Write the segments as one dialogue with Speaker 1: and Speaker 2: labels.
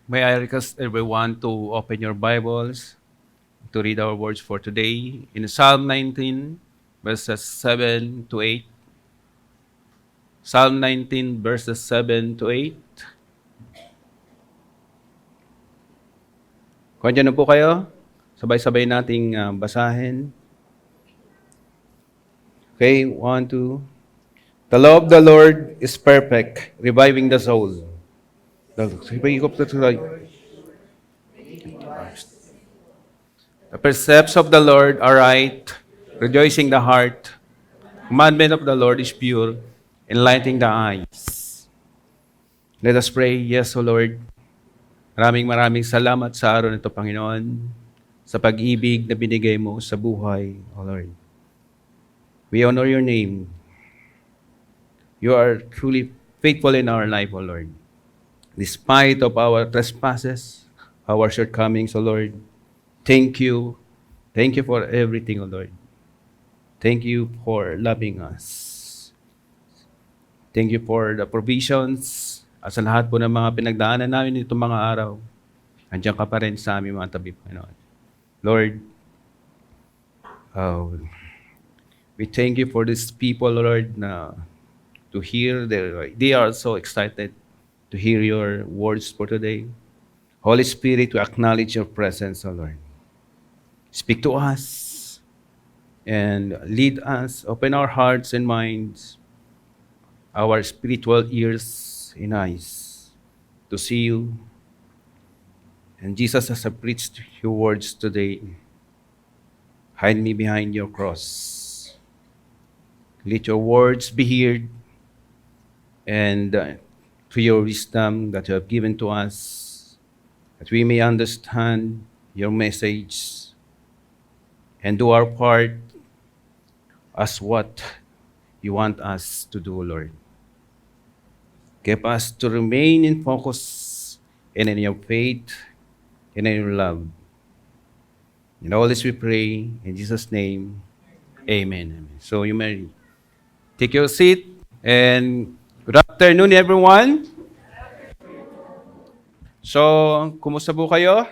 Speaker 1: May I request everyone to open your Bibles to read our words for today in Psalm 19, verses 7 to 8. Psalm 19, verses 7 to 8. Kung andyan na po kayo, sabay-sabay nating basahin. Okay, 1, 2. The law of the Lord is perfect, reviving the soul. The precepts of the Lord are right, rejoicing the heart. Commandment of the Lord is pure, enlightening the eyes. Let us pray. Yes, O Lord. Maraming salamat sa araw nito, Panginoon, sa pag-ibig na binigay mo sa buhay, O Lord. We honor your name. You are truly faithful in our life, O Lord. Despite of our trespasses, our shortcomings, O Lord, thank you. Thank you for everything, O Lord. Thank you for loving us. Thank you for the provisions at sa lahat po ng mga pinagdaanan namin itong mga araw. Andiyan ka pa rin sa aming mga tabi, Panginoon. Lord, uh, we thank you for these people, Lord, na to hear, they are so excited to hear your words for today. Holy Spirit, we acknowledge your presence, O Lord. Speak to us and lead us, open our hearts and minds, our spiritual ears and eyes to see you. And Jesus, as I preached your words today, hide me behind your cross. Let your words be heard, and through your wisdom that you have given to us, that we may understand your message and do our part as what you want us to do, Lord. Keep us to remain in focus and in your faith and in your love. In all this we pray, in Jesus' name, amen. Amen. So you may take your seat, and good afternoon, everyone. So, kumusta po kayo?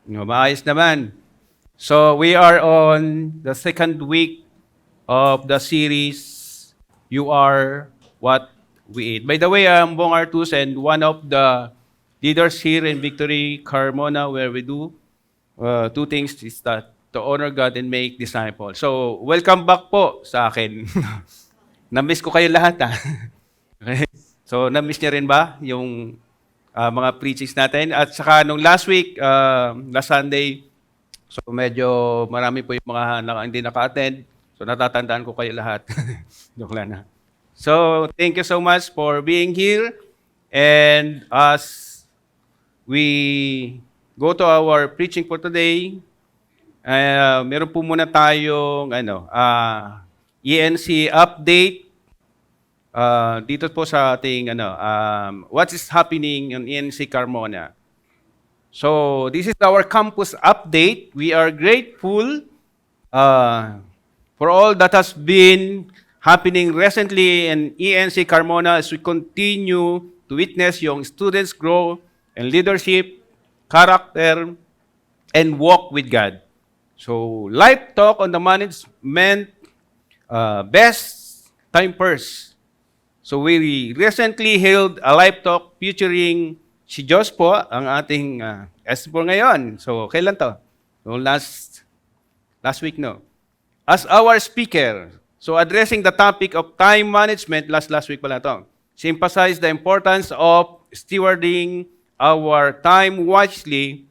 Speaker 1: Maayos naman. So, we are on the second week of the series, You Are What We Eat. By the way, I'm Bong Artus, and one of the leaders here in Victory Carmona, where we do two things is that to honor God and make disciples. So, welcome back po sa akin. Na-miss ko kayo lahat, ha? Okay. So, na-miss niya rin ba yung mga preachings natin? At saka nung last week, last Sunday, so medyo marami po yung mga hindi naka-attend. So, natatandaan ko kayo lahat. Joke lang na. So, thank you so much for being here. And as we go to our preaching for today, meron po muna tayong ENC update dito po sa ating what is happening in ENC Carmona. So, this is our campus update. We are grateful for all that has been happening recently in ENC Carmona as we continue to witness young students grow in leadership, character, and walk with God. So, live talk on the management best time first. So, we recently held a live talk featuring si Josh po, ang ating S4 ngayon. So, kailan to? So, last week, no? As our speaker, so addressing the topic of time management, last week pala to. She emphasized the importance of stewarding our time wisely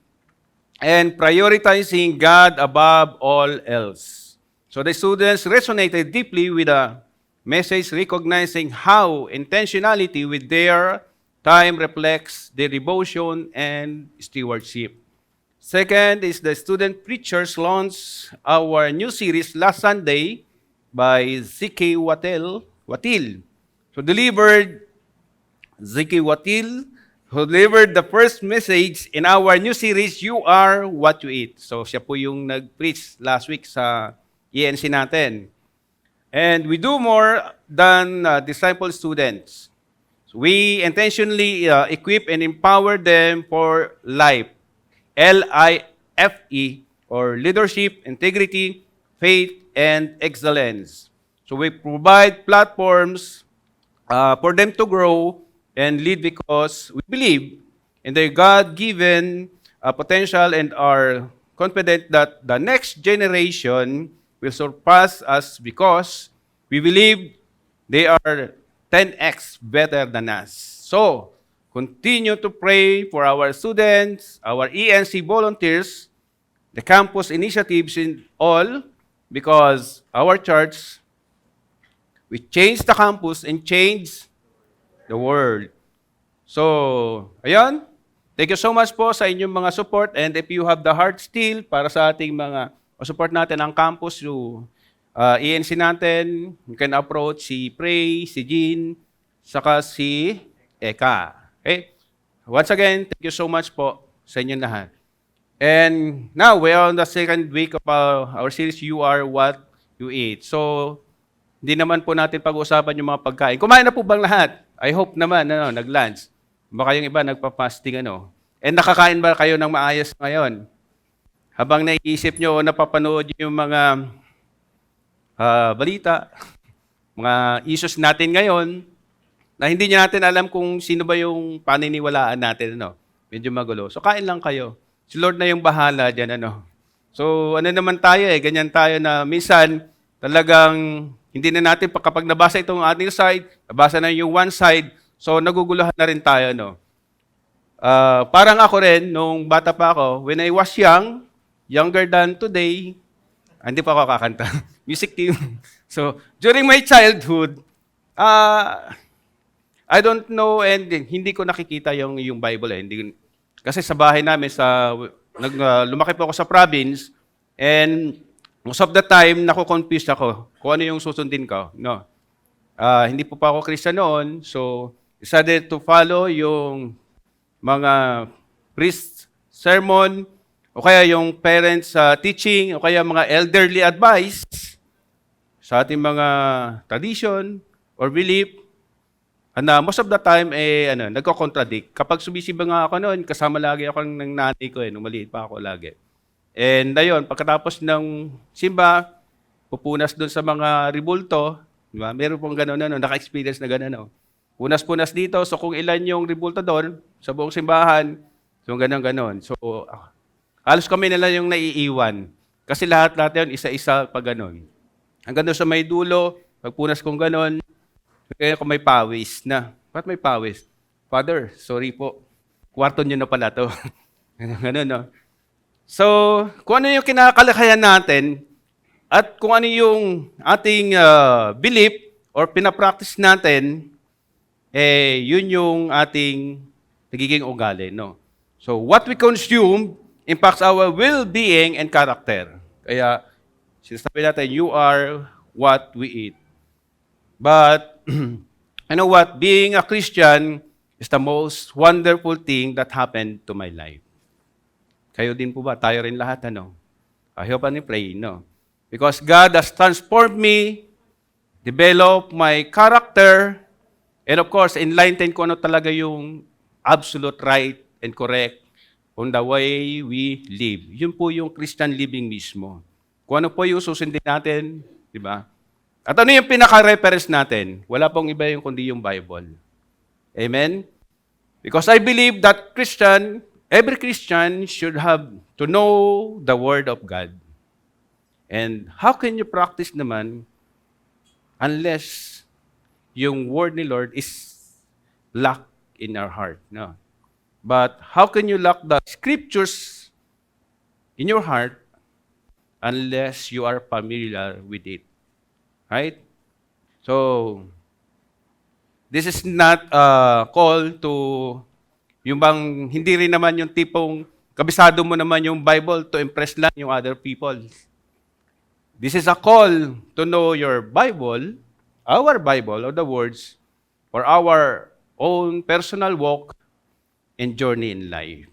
Speaker 1: and prioritizing God above all else. So the students resonated deeply with the message, recognizing how intentionality with their time reflects their devotion and stewardship. Second is the student preachers launched our new series last Sunday by Ziki Watil. So Ziki Watil, who delivered the first message in our new series, You Are What You Eat. So siya po yung nag-preach last week sa ENC natin. And we do more than disciple students. We intentionally equip and empower them for life. LIFE, or leadership, integrity, faith, and excellence. So we provide platforms for them to grow and lead because we believe in their God-given potential and are confident that the next generation will surpass us because we believe they are 10x better than us. So, continue to pray for our students, our ENC volunteers, the campus initiatives in all, because our church, we change the campus and change the world. So, ayun. Thank you so much po sa inyong mga support, and if you have the heart still para sa ating mga support natin ang campus, yung ENC natin, you can approach si Pray, si Jean, saka si Eka. Okay? Once again, thank you so much po sa inyong lahat. And now, we are on the second week of our series, You Are What You Eat. So, hindi naman po natin pag-uusapan yung mga pagkain. Kumain na po bang lahat? I hope naman, nag-lunch. Baka yung iba nagpa-fasting, And nakakain ba kayo ng maayos ngayon? Habang naiisip nyo o napapanood yung mga balita, mga issues natin ngayon, na hindi natin alam kung sino ba yung paniniwalaan natin, Medyo magulo. So, kain lang kayo. Si Lord na yung bahala dyan, So, naman tayo ganyan tayo na minsan talagang hindi na natin, kapag nabasa itong ating side, nabasa na yung one side, so naguguluhan na rin tayo, Parang ako rin, nung bata pa ako, when I was young, younger than today, hindi pa ako kakanta, music team. So, during my childhood, I don't know, and hindi ko nakikita yung Bible. Kasi sa bahay namin, lumaki po ako sa province, and most of the time, nako-confuse ako kung ano yung susundin ko. Hindi po pa ako Christian noon, so decided to follow yung mga priest sermon, o kaya yung parents teaching, o kaya mga elderly advice sa ating mga tradition or belief. And most of the time, nagko-contradict. Kapag sumisimba nga ako noon, kasama lagi ako ng nanay ko, nung maliit pa ako lagi. And ayun, pagkatapos ng simba, pupunas doon sa mga ribulto, diba? Meron pong gano'n, naka-experience na gano'n. Punas-punas dito, so kung ilan yung ribulto doon, sa buong simbahan, so gano'n. So, halos kami nila yung naiiwan. Kasi lahat yun, isa-isa pa gano'n. Hanggang doon sa may dulo, pagpunas kong gano'n, kaya kung may pawis na. Ba't may pawis? Father, sorry po. Kwarto nyo na pala to. Ganun. So, kung ano yung kinakalakayan natin at kung ano yung ating belief or pinapractice natin, yun yung ating nagiging ugali, So, what we consume impacts our well-being and character. Kaya, sinasabi natin, you are what we eat. But, you know what? Being a Christian is the most wonderful thing that happened to my life. Kayo din po ba? Tayo rin lahat, I hope and pray, Because God has transformed me, developed my character, and of course, enlightened ko ano talaga yung absolute right and correct on the way we live. Yun po yung Christian living mismo. Kung ano po yung susundin natin, di ba? At ano yung pinaka-reference natin? Wala pong iba yung kundi yung Bible. Amen? Because I believe that every Christian should have to know the Word of God. And how can you practice naman unless yung Word ni Lord is locked in our heart? No. But how can you lock the Scriptures in your heart unless you are familiar with it? Right? So, this is not a call to yung bang hindi rin naman yung tipong kabisado mo naman yung Bible to impress lang yung other people. This is a call to know your Bible, our Bible, or the words, for our own personal walk and journey in life.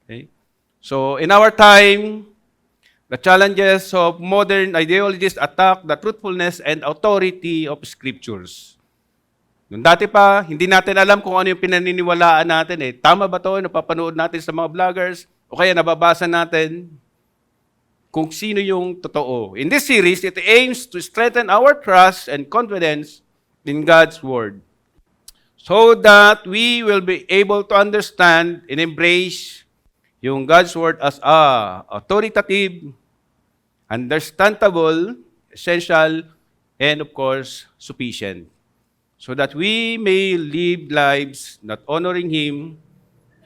Speaker 1: Okay? So, in our time, the challenges of modern ideologies attack the truthfulness and authority of Scriptures. Nung dati pa, hindi natin alam kung ano yung pinaniniwalaan natin eh. Tama ba to? Napapanood natin sa mga vloggers o kaya nababasa natin kung sino yung totoo. In this series, it aims to strengthen our trust and confidence in God's Word so that we will be able to understand and embrace yung God's Word as authoritative, understandable, essential, and of course, sufficient. So that we may live lives not honoring Him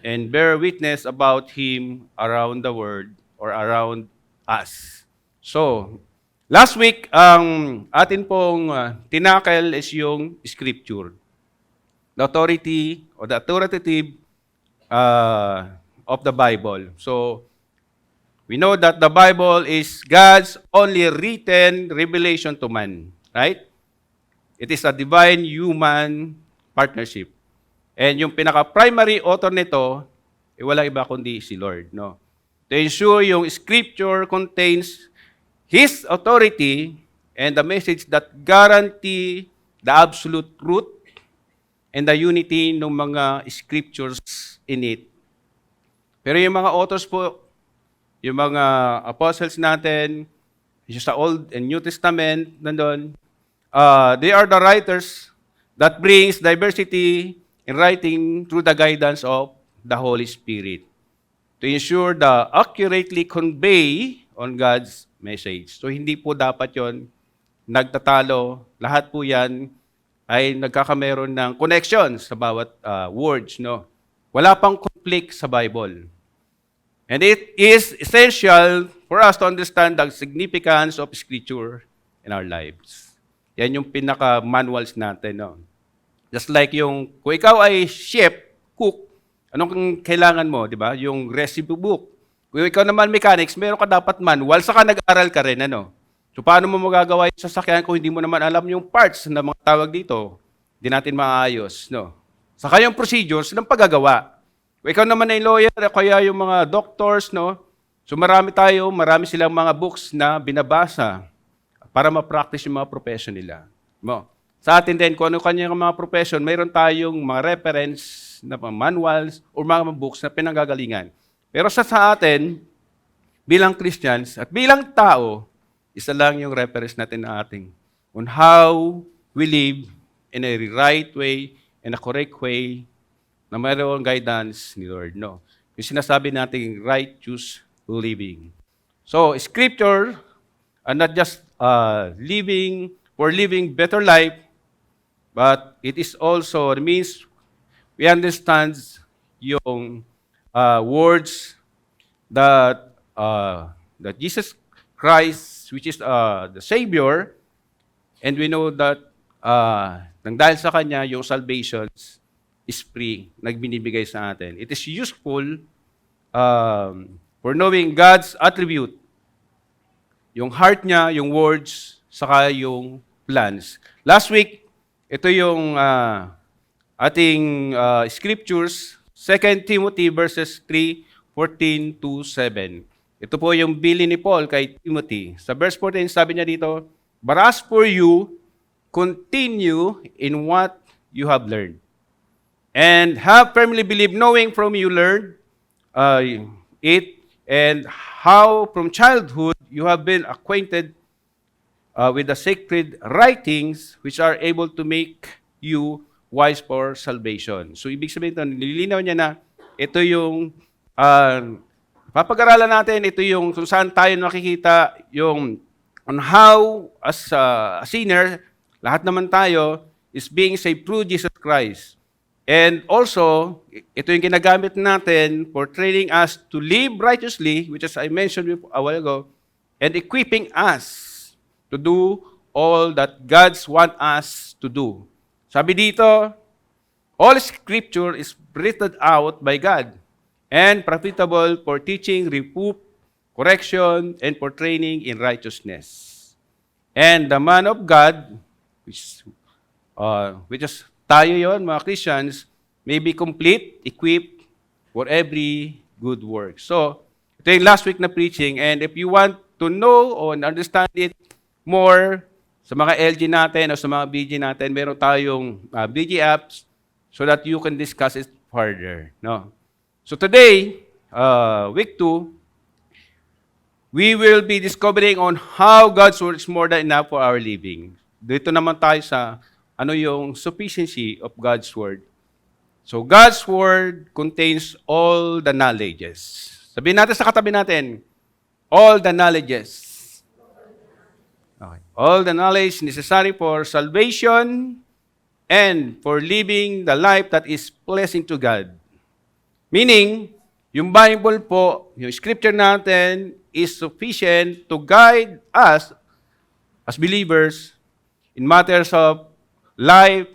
Speaker 1: and bear witness about Him around the world or around us. So, last week, ang atin pong tinakel is yung scripture. The authority or the authoritative of the Bible. So, we know that the Bible is God's only written revelation to man. Right? It is a divine-human partnership. And yung pinaka-primary author nito, walang iba kundi si Lord. No? To ensure yung scripture contains His authority and the message that guarantee the absolute truth and the unity ng mga scriptures in it. Pero yung mga authors po, yung mga apostles natin, yung sa Old and New Testament, nandun, they are the writers that brings diversity in writing through the guidance of the Holy Spirit to ensure the accurately convey on God's message. So hindi po dapat yon nagtatalo. Lahat po yan ay nagkakameron ng connection sa bawat words. No? Wala pang conflict sa Bible. And it is essential for us to understand the significance of Scripture in our lives. Yan yung pinaka-manuals natin. No? Just like yung, kung ikaw ay chef, cook, anong kailangan mo, di ba? Yung recipe book. Kung ikaw naman mechanics, meron ka dapat manual, saka nag-aral ka rin, ano? So, paano mo magagawa yung sasakyan kung hindi mo naman alam yung parts na mga tawag dito? Hindi natin maayos, no? Saka yung procedures ng paggagawa. Kung ikaw naman ay lawyer, kaya yung mga doctors, no? So, marami silang mga books na binabasa para ma-practice yung mga profession nila. Mo. Sa atin din, kung ano kanyang mga profession, mayroon tayong mga reference na mga manuals o mga books na pinanggagalingan. Pero sa atin, bilang Christians at bilang tao, isa lang yung reference natin na ating on how we live in a right way, in a correct way, na mayroong guidance ni Lord. No? Yung sinasabi nating righteous living. So, Scripture are not just living better life, but it is also, it means we understand yung words that Jesus Christ, which is the Savior, and we know that nang dahil sa Kanya, yung salvation is free, nagbinibigay sa atin. It is useful for knowing God's attribute, yung heart niya, yung words, saka yung plans. Last week, ito yung ating scriptures, 2 Timothy verses 3:14 to 7. Ito po yung bilin ni Paul kay Timothy. Sa verse 14, sabi niya dito, "But as for you, continue in what you have learned, and have firmly believed, knowing from you learned it, and how from childhood you have been acquainted with the sacred writings which are able to make you wise for salvation." So, ibig sabihin ito, nililinaw niya na ito yung papag-aralan natin, ito yung kung saan tayo nakikita yung on how as a sinner, lahat naman tayo is being saved through Jesus Christ. And also, ito yung ginagamit natin for training us to live righteously, which as I mentioned a while ago, and equipping us to do all that God's want us to do. Sabi dito, all Scripture is breathed out by God and profitable for teaching, reproof, correction, and for training in righteousness. And the man of God, which is tayo yon, mga Christians, may be complete, equipped for every good work. So, ito yung last week na preaching, and if you want to know or understand it more, sa mga LG natin o sa mga BG natin, meron tayong BG apps so that you can discuss it further. No? So today, week 2, we will be discovering on how God's Word is more than enough for our living. Dito naman tayo sa ano yung sufficiency of God's Word. So God's Word contains all the knowledges. Sabihin natin sa katabi natin, all the knowledges. Okay. All the knowledge necessary for salvation and for living the life that is pleasing to God. Meaning, yung Bible po, yung scripture natin is sufficient to guide us as believers in matters of life,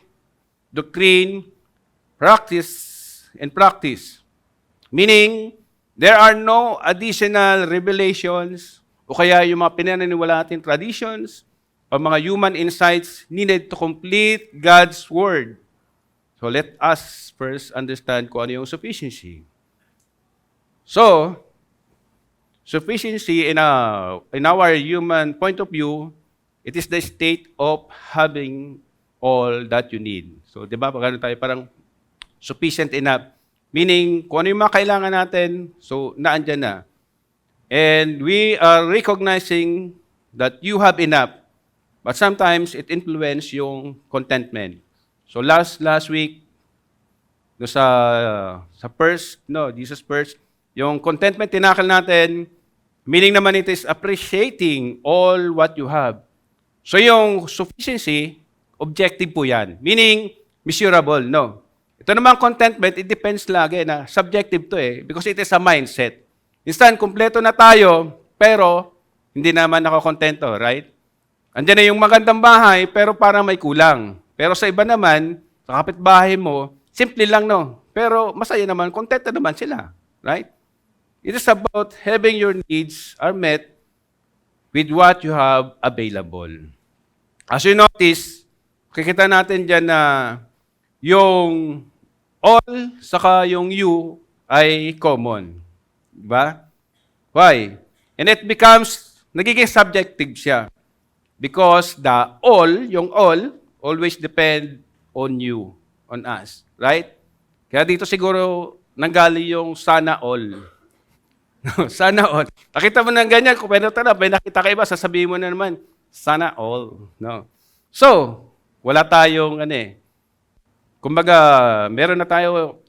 Speaker 1: doctrine, practice. Meaning, there are no additional revelations o kaya yung mga pinaniniwala natin traditions o mga human insights needed to complete God's Word. So let us first understand kung ano yung sufficiency. So, sufficiency in our human point of view, it is the state of having all that you need. So, di ba, pag tayo parang sufficient enough. Meaning, kung ano yung mga kailangan natin, so naandyan na. And we are recognizing that you have enough, but sometimes it influences yung contentment. So last week, no, sa first, no, Jesus first, yung contentment tinakal natin, meaning naman it is appreciating all what you have. So yung sufficiency, objective po yan. Meaning, measurable, no? Ito naman contentment, it depends lagi na subjective to because it is a mindset. Minsan, kumpleto na tayo, pero hindi naman ako kontento, right? Andiyan na yung magandang bahay, pero parang may kulang. Pero sa iba naman, sa kapitbahay mo, simple lang, no? Pero masaya naman, kontento naman sila, right? It is about having your needs are met with what you have available. As you notice, kikita natin dyan na yung all saka yung you ay common. Diba? Why? And it becomes, nagiging subjective siya. Because the all, yung all, always depend on you, on us. Right? Kaya dito siguro nanggali yung sana all. Sana all. Nakita mo ng ganyan, kung pwede na, may nakita ka iba, sasabihin mo na naman, sana all. No. So, wala tayong, kumbaga,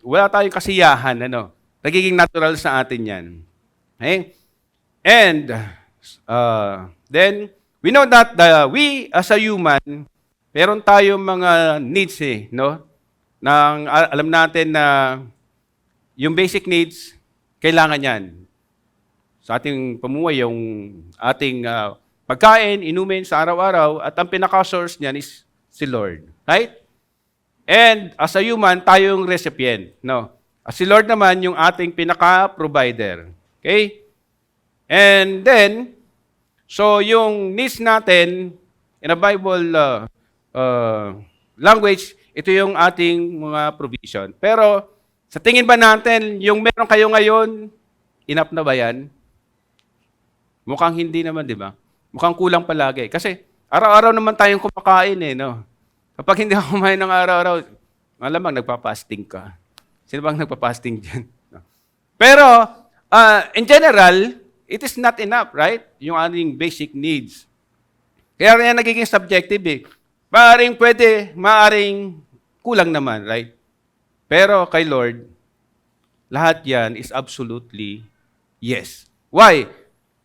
Speaker 1: wala tayong kasiyahan, Nagiging natural sa atin yan. Okay? And, then, we know that we as a human, meron tayong mga needs, no? Alam natin na yung basic needs, kailangan yan. Sa ating pamumuhay, yung ating pagkain, inumin sa araw-araw, at ang pinaka-source niyan is si Lord. Right? And as a human, tayong recipient, no? Si Lord naman yung ating pinaka-provider. Okay? And then, so yung needs natin, in a Bible language, ito yung ating mga provision. Pero, sa tingin ba natin, yung meron kayo ngayon, enough na ba yan? Mukhang hindi naman, di ba? Mukhang kulang palagi. Kasi, araw-araw naman tayong kumakain, no? Kapag hindi ako kumain ng araw-araw, malamang nagpa-fasting ka. Sino bang nagpa-fasting dyan? No. Pero, in general, it is not enough, right? Yung ating basic needs. Kaya yan nagiging subjective, Maaring kulang naman, right? Pero kay Lord, lahat yan is absolutely yes. Why?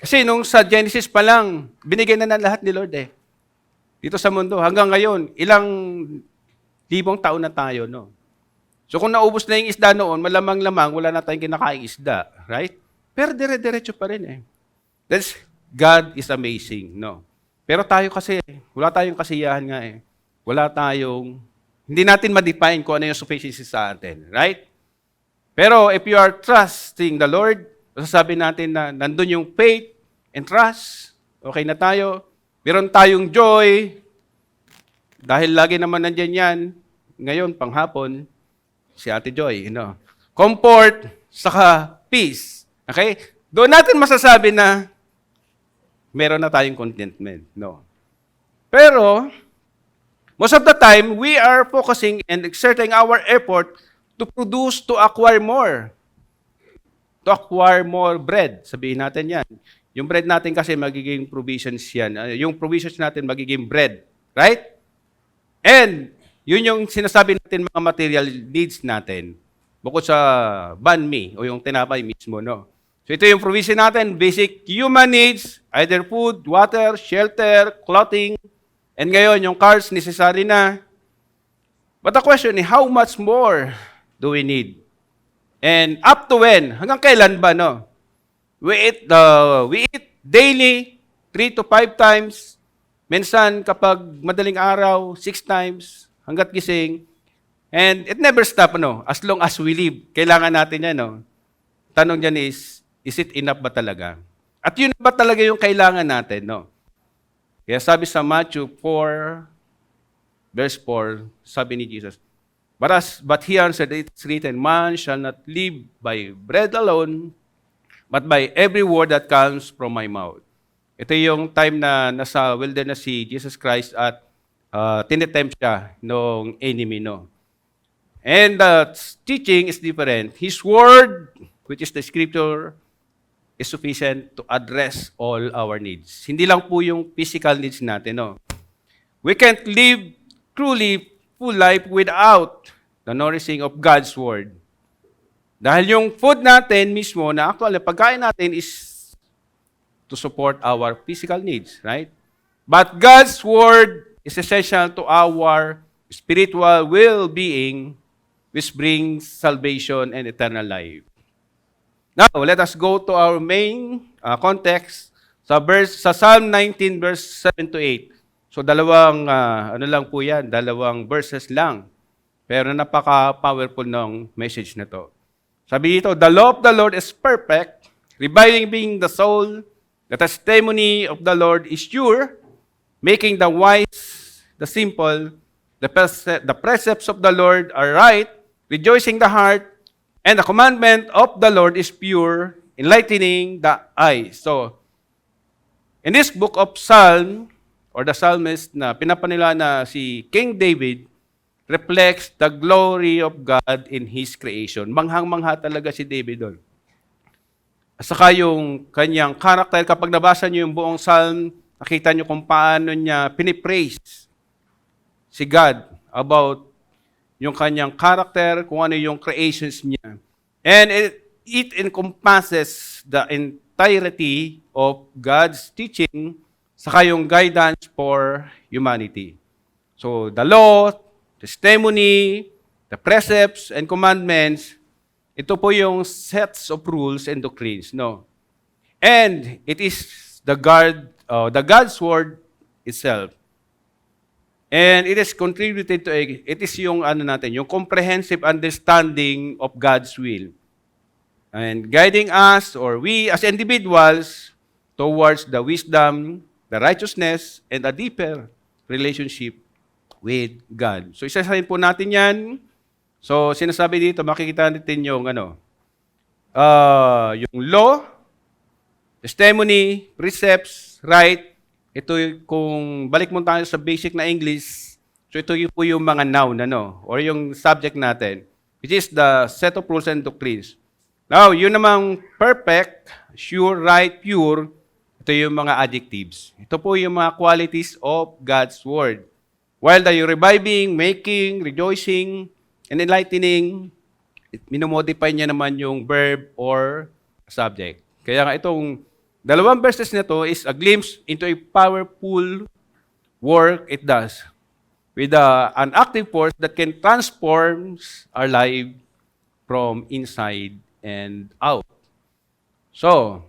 Speaker 1: Kasi nung sa Genesis pa lang, binigay na lahat ni Lord, Dito sa mundo, hanggang ngayon, ilang libong taon na tayo, no? So kung naubos na yung isda noon, malamang-lamang, wala na tayong kinakaing isda, right? Pero dire-diretso pa rin, That's, God is amazing, no? Pero tayo kasi, wala tayong kasiyahan nga, hindi natin ma-define kung ano yung sufficiency sa atin, right? Pero if you are trusting the Lord, sasabi natin na nandun yung faith and trust, okay na tayo, meron tayong joy, dahil lagi naman nandyan yan, ngayon, panghapon, si Ate Joy, comfort, saka peace. Okay? Doon natin masasabi na meron na tayong contentment, no? Pero, most of the time, we are focusing and exerting our effort to produce, to acquire more. To acquire more bread. Sabihin natin yan. Yung bread natin kasi magiging provisions yan. Yung provisions natin magiging bread. Right? And, yun yung sinasabi natin mga material needs natin. Bukod sa banh mi o yung tinapay mismo, no? So ito yung provision natin, basic human needs, either food, water, shelter, clothing, and ngayon yung cars necessary na. But the question is, how much more do we need? And up to when? Hanggang kailan ba, no? We eat daily, 3 to 5 times. Minsan kapag madaling araw, 6 times, hanggat gising. And it never stop, no? As long as we live, kailangan natin yan, no? Tanong dyan is it enough ba talaga? At yun ba talaga yung kailangan natin, no? Kaya sabi sa Matthew 4, verse 4, sabi ni Jesus, But he answered, it's written, man shall not live by bread alone, but by every word that comes from my mouth. Ito yung time na nasa wilderness si Jesus Christ at tinetempt siya ng enemy, no? And the teaching is different. His word, which is the scripture, is sufficient to address all our needs. Hindi lang po yung physical needs natin, no? We can't live truly full life without the nourishing of God's word. Dahil yung food natin mismo, na actually pagkain natin is to support our physical needs, right? But God's word is essential to our spiritual well-being, which brings salvation and eternal life. Now, let us go to our main context sa Psalm 19 verse 7 to 8. So dalawang lang po 'yan, dalawang verses lang. Pero napaka-powerful ng message na 'to. Sabi dito, the law of the Lord is perfect, reviving the soul. The testimony of the Lord is sure, making the wise, the simple. The precepts of the Lord are right, rejoicing the heart. And the commandment of the Lord is pure, enlightening the eyes. So, in this book of Psalm, or the psalmist na pinapanila na si King David, reflects the glory of God in His creation. Manghang-mangha talaga si David doon. At saka yung kanyang karakter, kapag nabasa niyo yung buong psalm, nakita niyo kung paano niya pinipraise si God about yung kanyang character, kung ano yung creations niya. And it encompasses the entirety of God's teaching, saka yung guidance for humanity. So, the law, testimony, the precepts, and commandments, ito po yung sets of rules and doctrines, no? And it is the God's word itself. And it is contributed to it is yung yung comprehensive understanding of God's will. And guiding us or we as individuals towards the wisdom, the righteousness, and a deeper relationship with God. So isasahin po natin 'yan. So sinasabi dito, makikita natin yung yung law, testimony, precepts, right? Ito kung balik mo tayo sa basic na English, so ito po yung mga noun, or yung subject natin, which is the set of rules and doctrines. Now, yun namang perfect, sure, right, pure, ito yung mga adjectives. Ito po yung mga qualities of God's Word. While the reviving, making, rejoicing, and enlightening, minomodify niya naman yung verb or subject. Kaya nga itong dalawang verses na to is a glimpse into a powerful work it does with an active force that can transform our life from inside and out. So,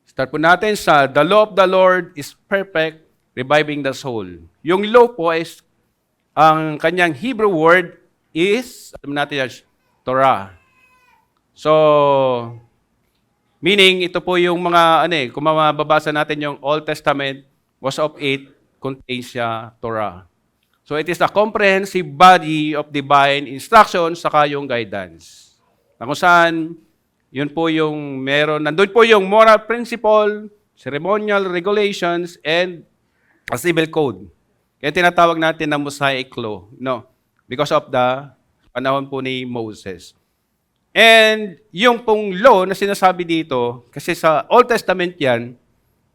Speaker 1: start po natin sa the law of the Lord is perfect, reviving the soul. Yung law po is, ang kanyang Hebrew word is, alam natin yan, Torah. So, meaning, ito po yung mga, kung mababasa natin yung Old Testament, most of it contains siya Torah. So, it is a comprehensive body of divine instruction saka yung guidance. Na kung saan, yun po yung meron, nandun po yung moral principle, ceremonial regulations, and a civil code. Kaya tinatawag natin na Mosaic Law, no? Because of the panahon po ni Moses. And yung pong law na sinasabi dito, kasi sa Old Testament yan,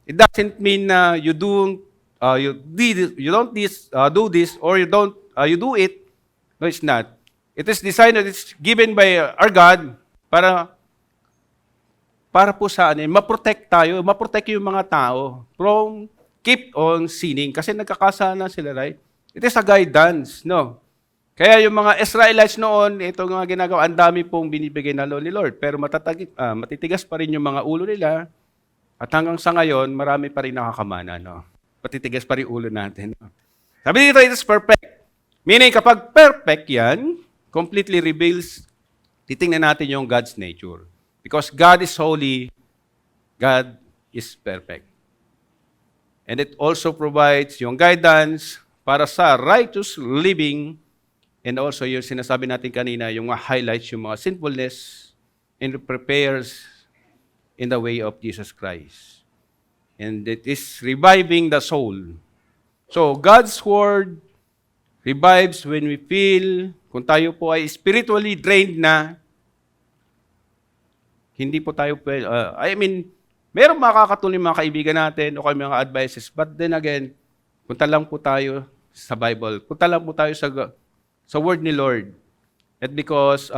Speaker 1: it doesn't mean na you don't do this or you do it. No, it's not. It is designed, it's given by our God para po sa ma-protect tayo, ma-protect yung mga tao from keep on sinning kasi nagkakasala sila, right? It is a guidance, no? Kaya yung mga Israelites noon, ito nga ginagawa, ang dami pong binibigay na law ni Lord, pero matitigas pa rin yung mga ulo nila. At hanggang sa ngayon, marami pa rin nakakamana, no? Patitigas pa rin ulo natin. No? Sabi dito, it is perfect. Meaning, kapag perfect yan, completely reveals, titingnan natin yung God's nature. Because God is holy, God is perfect. And it also provides yung guidance para sa righteous living, and also yung sinasabi natin kanina, yung mga highlights, yung mga sinfulness, and prepares in the way of Jesus Christ. And it is reviving the soul. So, God's Word revives when we feel, kung tayo po ay spiritually drained na, hindi po tayo, merong makakatuloy mga kaibigan natin o kay mga advices, but then again, punta lang po tayo sa Bible. Punta lang po tayo sa Word ni Lord. At because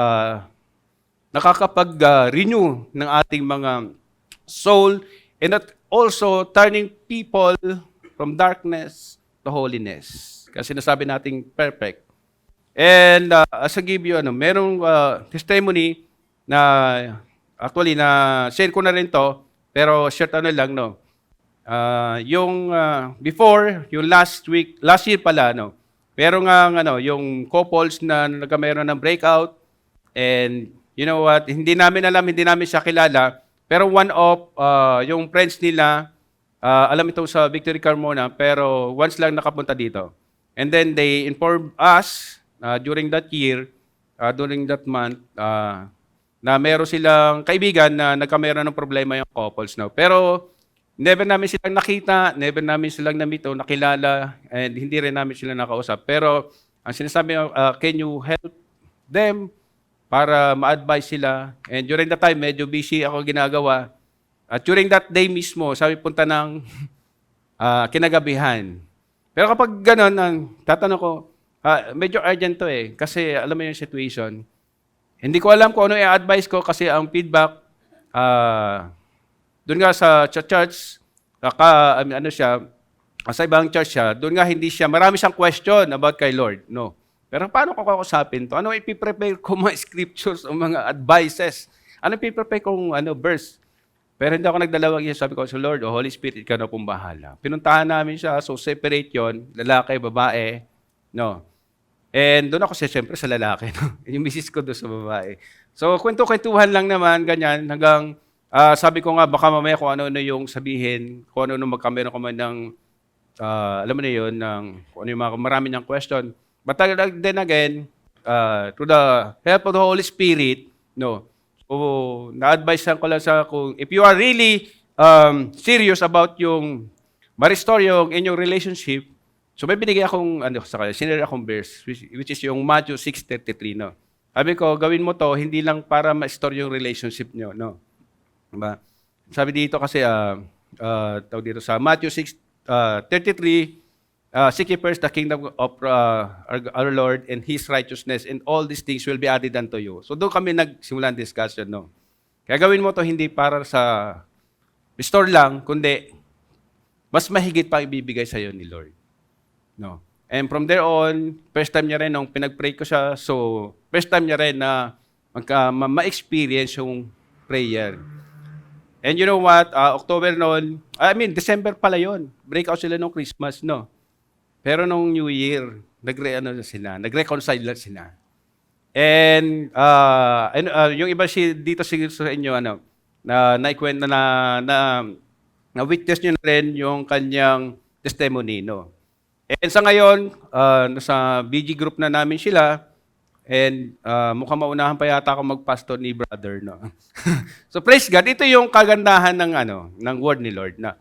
Speaker 1: nakakapag-renew ng ating mga soul, and that also turning people from darkness to holiness. Kasi nasabi nating perfect. And as I give you, merong testimony na actually na share ko na rin to, pero short lang, no. Before, yung last year pala, no. Pero nga yung couples na nagkameron ng breakout, and you know what, hindi namin siya kilala, pero one of yung friends nila, alam ito sa Victory Carmona, pero once lang nakapunta dito. And then they informed us during that year, during that month, na meron silang kaibigan na nagkameron ng problema yung couples. No? Pero never namin silang nakita, never namin silang na-meet o nakilala, and hindi rin namin sila nakausap. Pero ang sinasabi, can you help them para ma-advise sila? And during that time, medyo busy ako ginagawa. At during that day mismo, sabi punta ng kinagabihan. Pero kapag gano'n, tatanong ko, medyo urgent to eh. Kasi alam mo yung situation. Hindi ko alam kung ano yung advice ko kasi ang feedback, doon nga sa church, sa ibang church siya, doon nga hindi siya, marami siyang question about kay Lord. No. Pero paano ko kakusapin to? Ano ipiprepare ko mga scriptures o mga advices? Ano ipiprepare kong verse? Pero hindi ako nagdalawang isa. Sabi ko, so Lord, o Holy Spirit, ikaw na pong bahala. Pinuntahan namin siya, so separate yon, lalaki, babae. No. And doon ako siyempre sa lalaki. No? Yung misis ko doon sa babae. So, kwento-kwentuhan lang naman, ganyan, hanggang sabi ko nga, baka mamaya kung ano-ano yung sabihin, kung ano-ano magkameron ko man ng, alam mo na yun, kung ano yung marami niyang question. But then again, through the help of the Holy Spirit, no, so, na-advise ko lang kung if you are really serious about yung ma-restore yung inyong relationship, so may binigay akong, sinare akong verse, which is yung Matthew 6:33, no. Sabi ko, gawin mo to, hindi lang para ma-restore yung relationship nyo, no. Diba? Sabi dito kasi, tawag dito sa Matthew 6:33, seek ye first the kingdom of our Lord and His righteousness, and all these things will be added unto you. So doon kami nagsimulan discussion, no. Kaya gawin mo to hindi para sa restore lang, kundi mas mahigit pa ibibigay sa iyo ni Lord. No. And from there on, first time niya rin nung pinag-pray ko siya, so first time niya rin na ma-experience yung prayer. And you know what? October noon, December pala yon. Breakout sila nung Christmas, no. Pero nung New Year, nag-reconcile lang sila. And yung iba dito siguro sa inyo, naikwento na witness nyo na rin yung kanyang testimony, no. And sa ngayon, nasa BG group na namin sila, and mukhang maunahan pa yata ako mag-pastor ni brother, no. So praise God, ito yung kagandahan ng word ni Lord na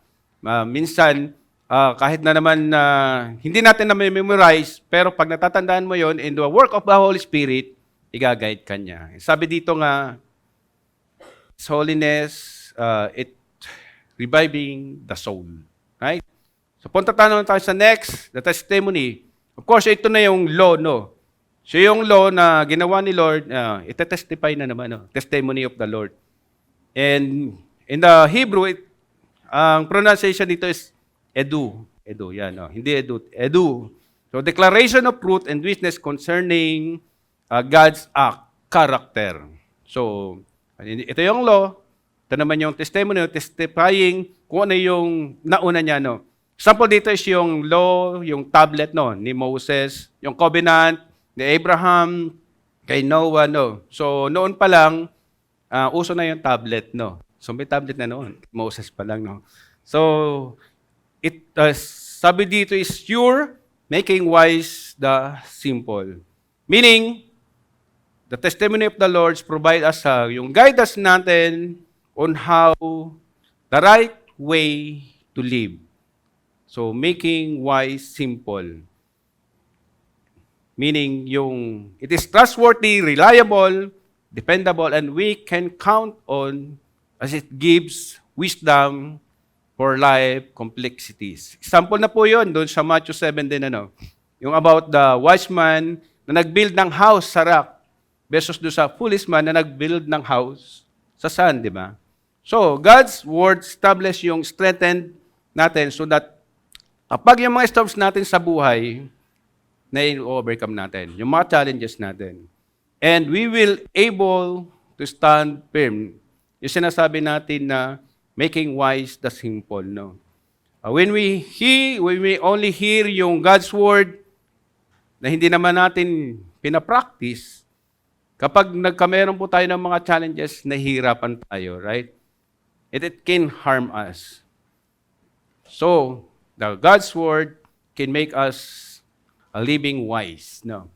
Speaker 1: minsan kahit na naman hindi natin na memorize, pero pag natatandaan mo yon in the work of the Holy Spirit, i-guide ka niya. Sabi dito nga, His holiness, it reviving the soul. Right? So punta tayo sa next, the testimony. Of course, ito na yung law, no? So yung law na ginawa ni Lord, ite-testify na naman, no? Testimony of the Lord. And in the Hebrew, ang pronunciation dito is edu. Edu, yan. No? Hindi edu. Edu. So, declaration of truth and witness concerning God's character. So, ito yung law. Ito naman yung testimony, testifying kung ano yung nauna niya. No? Example dito is yung law, yung tablet no, ni Moses, yung covenant ni Abraham, kay Noah. No? So, noon pa lang, uso na yung tablet. No? So, may tablet na noon. Moses pa lang. No? So, sabi dito is sure, making wise the simple. Meaning, the testimony of the Lord provide us yung guidance natin on how the right way to live. So, making wise simple. Meaning, it is trustworthy, reliable, dependable, and we can count on as it gives wisdom for life complexities. Example na po yun doon sa Matthew 7 din, yung about the wise man na nag-build ng house sa rock versus doon sa foolish man na nag-build ng house sa sand, di ba? So, God's word establish yung strengthened natin so that kapag yung mga storms natin sa buhay, na-overcome natin, yung mga challenges natin. And we will able to stand firm. Yung sinasabi natin na making wise the simple, no? When we only hear yung God's word na hindi naman natin pinapractice, kapag nagkameron po tayo ng mga challenges, nahihirapan tayo, right? It can harm us. So, the God's word can make us a living wise, no?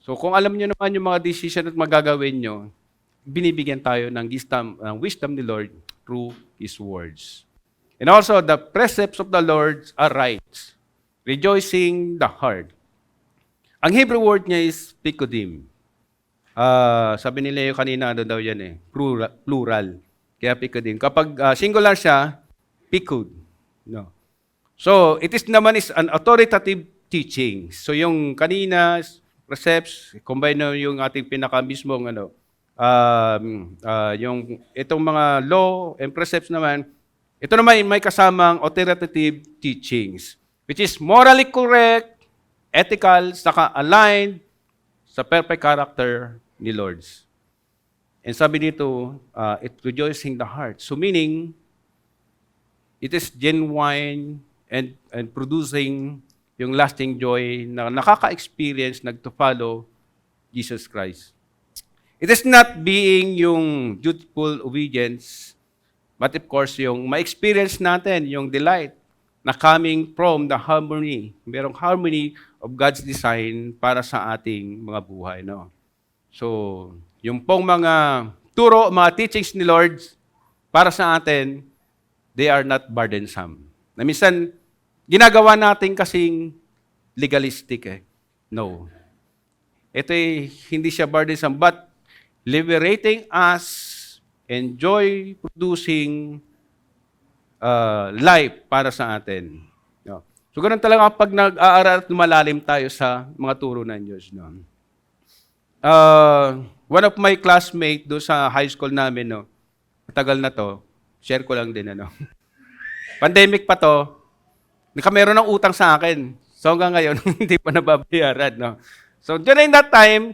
Speaker 1: So, kung alam nyo naman yung mga decision at magagawin nyo, binibigyan tayo ng wisdom ni Lord through His words. And also, the precepts of the Lord are right, rejoicing the heart. Ang Hebrew word niya is pikudim. Sabi nila yung kanina, ano daw yan plural. Kaya pikudim. Kapag singular siya, pikud. No. So, it is naman is an authoritative teaching. So, yung kanina, precepts, combine na yung ating pinakamismong yung itong mga law and precepts naman, ito naman may kasamang authoritative teachings, which is morally correct, ethical, saka aligned sa perfect character ni Lord's. And sabi dito, it rejoicing the heart. So meaning, it is genuine and producing yung lasting joy na nakaka-experience nag-to-follow Jesus Christ. It is not being yung dutiful obedience, but of course, yung ma-experience natin, yung delight na coming from the harmony. Merong harmony of God's design para sa ating mga buhay. No? So, yung pong mga turo, mga teachings ni Lord para sa atin, they are not burdensome. Na minsan, ginagawa natin kasing legalistic. No. Ito hindi siya burdensome, but liberating us, enjoy producing life para sa atin. No. So, ganun talaga kapag nag-aaral at lumalalim tayo sa mga turo ng Diyos. No. One of my classmates do sa high school namin, no, matagal na to, share ko lang din, pandemic pa to, meron ng utang sa akin. So hanggang ngayon, hindi pa nababayaran. No? So during that time,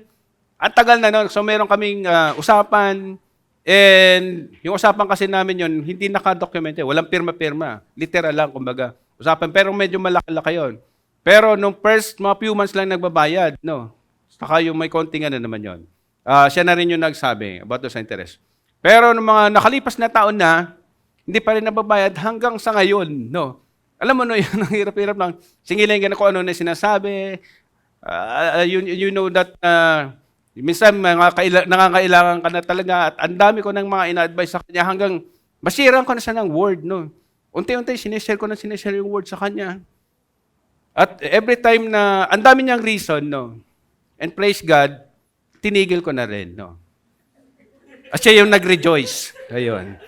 Speaker 1: ang tagal na nun. So meron kaming usapan, and yung usapan kasi namin yun, hindi nakadocument. Walang pirma-pirma. Literal lang, kumbaga. Usapan, pero medyo malaki-laki yun. Pero nung first mga few months lang nagbabayad, no? Saka yung may konting naman yun. Siya na rin yung nagsabi about sa interest. Pero nung mga nakalipas na taon na, hindi pa rin nababayad hanggang sa ngayon, no? Alam mo, no, yun, ang hirap-hirap lang. Singilin ka na kung ano na sinasabi. You know that minsan nangangailangan ka na talaga at ang dami ko ng mga ina-advise sa kanya hanggang masiran ko na siya ng word, no? unti-unti, sinishare ko na sinishare yung word sa kanya. At every time na, ang dami niyang reason, no? And praise God, tinigil ko na rin, no? At siya yung nag-rejoice. Ayun.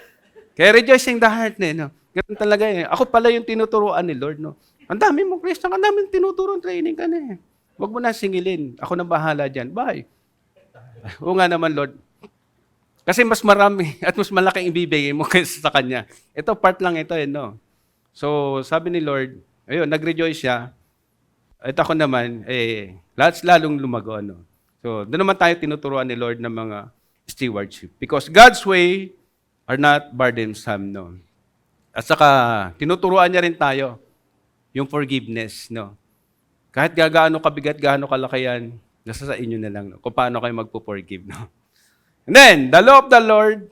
Speaker 1: Kaya rejoicing the heart, no? Ganun talaga eh. Ako pala yung tinuturuan ni Lord, no? Ang dami mo, Christian, ang dami tinuturuan, training ka na eh. Huwag mo na singilin. Ako na bahala dyan. Bye. Oo nga naman, Lord. Kasi mas marami at mas malaking ibibigay mo kaysa sa Kanya. Ito, part lang ito eh, no? So, sabi ni Lord, ayun, nag-rejoice siya. At ako naman, lalong lumago, no? So, doon naman tayo tinuturuan ni Lord ng mga stewardship. Because God's way are not burdensome, no? At saka, tinuturuan niya rin tayo yung forgiveness, no? Kahit gaano kabigat, gaano kalaki yan, nasa sa inyo na lang, no? Kung paano kayo magpo-forgive, no? And then, the law of the Lord,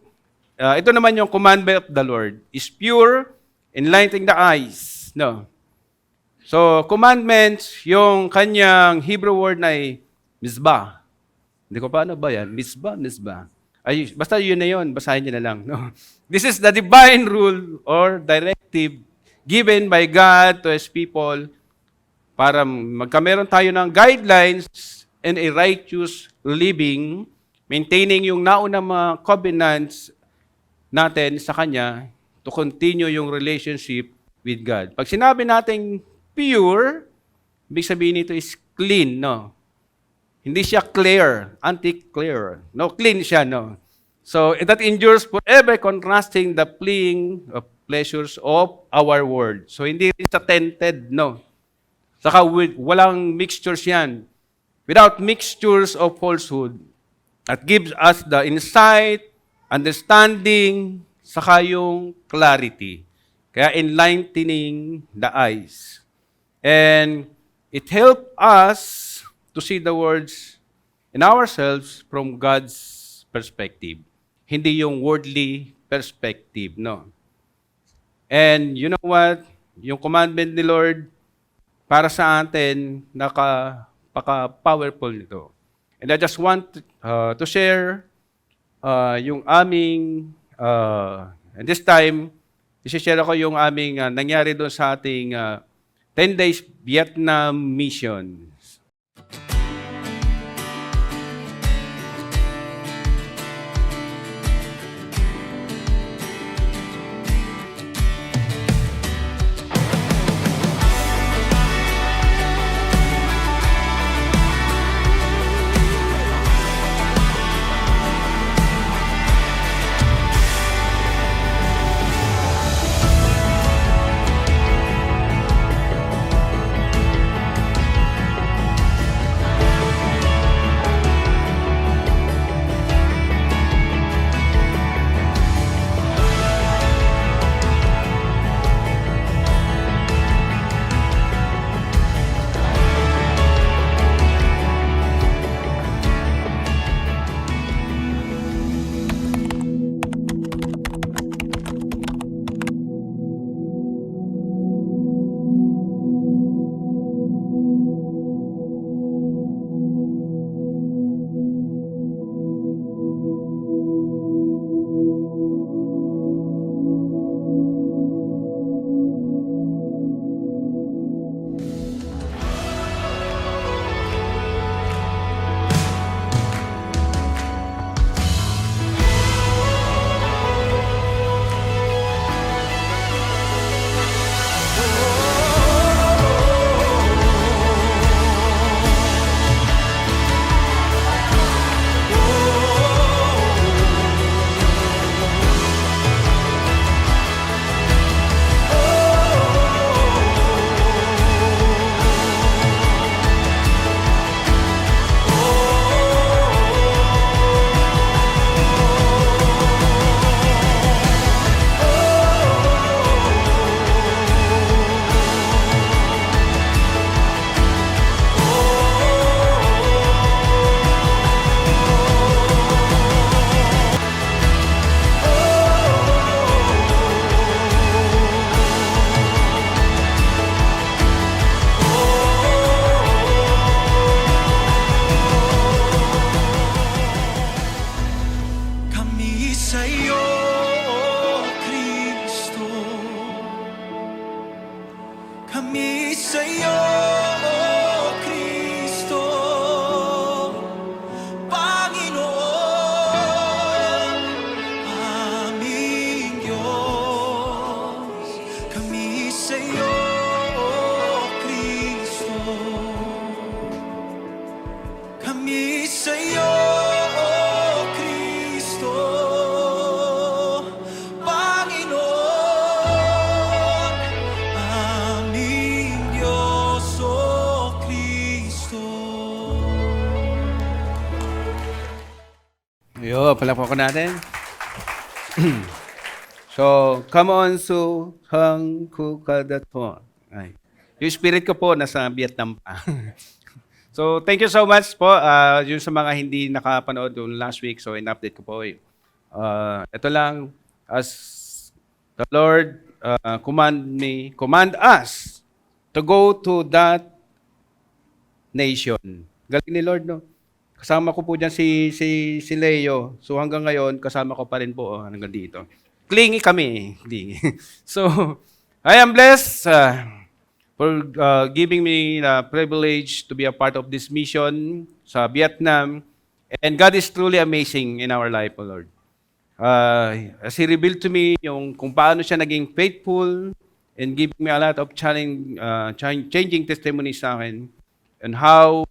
Speaker 1: ito naman yung commandment of the Lord, is pure, enlightening the eyes, no? So, commandments, yung kanyang Hebrew word na ay misbah. Hindi ko paano ba yan? Misbah. Ay, basta yun na yun, basahin niyo na lang. No? This is the divine rule or directive given by God to His people para magkameron tayo ng guidelines and a righteous living, maintaining yung naunang mga covenants natin sa Kanya to continue yung relationship with God. Pag sinabi natin pure, ibig sabihin nito is clean, no? Hindi siya clear, anti-clear. No, clean siya, no? So, that endures forever, contrasting the fleeting of pleasures of our world. So, hindi rin siya tainted, no? Saka walang mixtures yan. Without mixtures of falsehood. That gives us the insight, understanding, saka yung clarity. Kaya enlightening the eyes. And it helps us to see the words in ourselves from God's perspective. Hindi yung worldly perspective, no? And you know what? Yung commandment ni Lord para sa atin, napaka-powerful nito. And I just want to share yung aming, and this time, isi-share ko yung aming nangyari doon sa ating 10 days Vietnam mission.
Speaker 2: Kami sa'yo, Kristo,
Speaker 1: Palakpakan natin. So, come on Su Hang Ku Kadat po. Ay. Yung spirit ko po nasa Vietnam pa. So, thank you so much po. Yung sa mga hindi nakapanood yung last week, so in-update ko po. Ito lang, as the Lord command us to go to that nation. Galing ni Lord, no? Kasama ko po dyan si Leo. So hanggang ngayon, kasama ko pa rin po hanggang dito. Clingy kami. Clingy. So, I am blessed for giving me the privilege to be a part of this mission sa Vietnam. And God is truly amazing in our life, O Lord. As He revealed to me yung kung paano siya naging faithful and giving me a lot of changing testimonies sa akin and how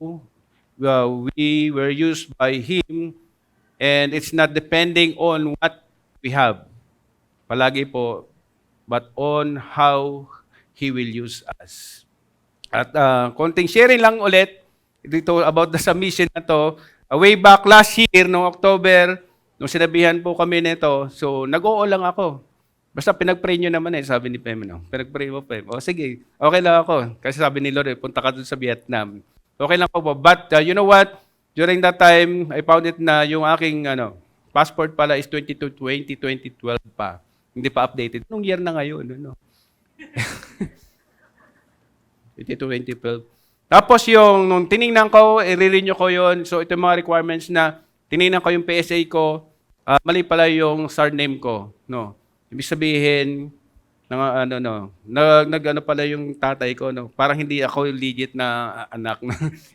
Speaker 1: we were used by Him and it's not depending on what we have. Palagi po, but on how He will use us. At konting sharing lang ulit dito about the submission na to. Way back last year, noong October, nung sinabihan po kami nito, so nag-oo lang ako. Basta pinag-pray nyo naman sabi ni Pem. No? Pinag-pray mo, Pem. O sige, okay lang ako. Kasi sabi ni Lord, punta ka dun sa Vietnam. Okay lang po ba? But you know what? During that time, I found it na yung aking passport pala is 2012 pa. Hindi pa updated. Nung year na ngayon. 2012. Tapos yung, nung tinignan ko, i-renew ko yon. So ito yung mga requirements na tinignan ko yung PSA ko, mali pala yung surname ko. No? Ibig sabihin, nag-ano pala yung tatay ko. No? Parang hindi ako legit na anak.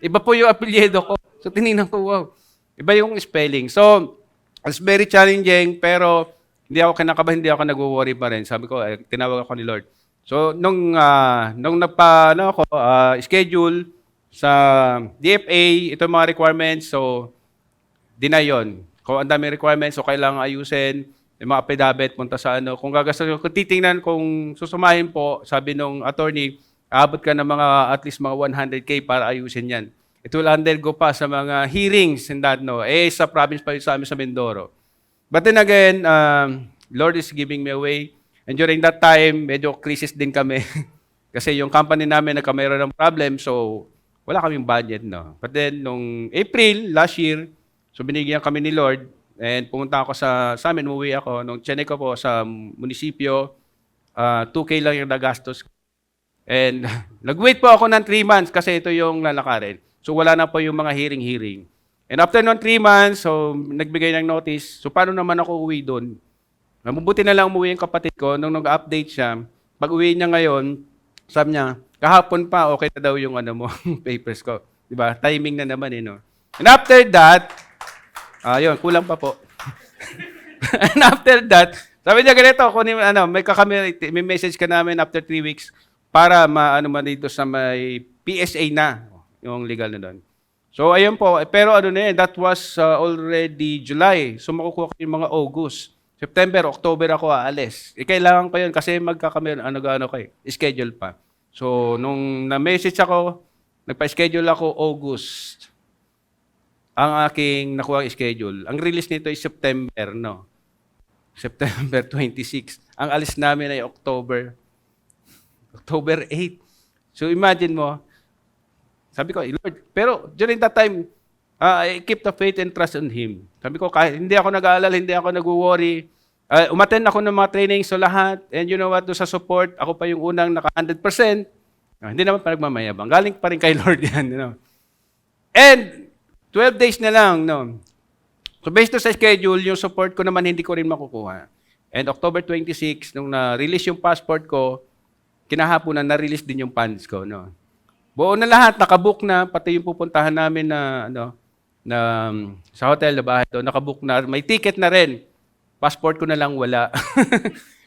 Speaker 1: Iba po yung apelyido ko. So tinignan ko, wow. Iba yung spelling. So, it's very challenging, pero hindi ako kinakabahan, hindi ako nag-worry pa rin. Sabi ko, tinawag ako ni Lord. So, nung schedule sa DFA, ito mga requirements, so, deny yun. Kung ang daming requirements, so kailangan ayusin, yung mga affidavit, punta sa kung gagastusin, kung titingnan, kung susumahin po, sabi nung attorney, aabot ka ng mga, at least mga 100K para ayusin yan. It will undergo pa sa mga hearings and that, no? Sa province pa yun sa amin sa Mindoro. But then again, Lord is giving me a way. And during that time, medyo crisis din kami. Kasi yung company namin nagkameron ng problem, so wala kaming budget, no? But then, nung April, last year, so binigyan kami ni Lord, and pumunta ako sa amin, umuwi ako, nung Chennai ko po sa munisipyo, 2K lang yung nagastos. And nag-wait po ako ng 3 months kasi ito yung lalakarin. So wala na po yung mga hearing. And after noong 3 months, so nagbigay ng notice, so paano naman ako uwi doon? Mabubuti na lang umuwi yung kapatid ko, nung nag-update siya, pag uwi niya ngayon, sabi niya, kahapon pa, okay na daw yung papers ko. Diba? Timing na naman no? And after that, yun, kulang pa po. And after that, sabi niya ganito, may message ka namin after 3 weeks para man dito sa may PSA na, yung legal na doon. So, ayun po. Pero that was already July. So, makukuha ko yung mga August. September, October ako aalis. Kailangan ko yun kasi magkakameron, schedule pa. So, nung na-message ako, nagpa-schedule ako August. Ang aking nakuha schedule. Ang release nito is September, no? September 26. Ang alis namin ay October 8. So, imagine mo, sabi ko, Lord, pero during that time, I keep the faith and trust on Him. Sabi ko, kahit hindi ako nag-aalala, hindi ako nag-worry. Umattend ako ng mga trainings so lahat. And you know what, doon sa support, ako pa yung unang naka 100%. Hindi naman pa nagmamayabang. Galing pa rin kay Lord yan. And 12 days na lang. So based sa schedule, yung support ko naman hindi ko rin makukuha. And October 26, nung na-release yung passport ko, kinahaponan na-release din yung funds ko. Buo na lahat, nakabook na, pati yung pupuntahan namin sa hotel na bahay doon, nakabook na, may ticket na rin. Passport ko na lang wala.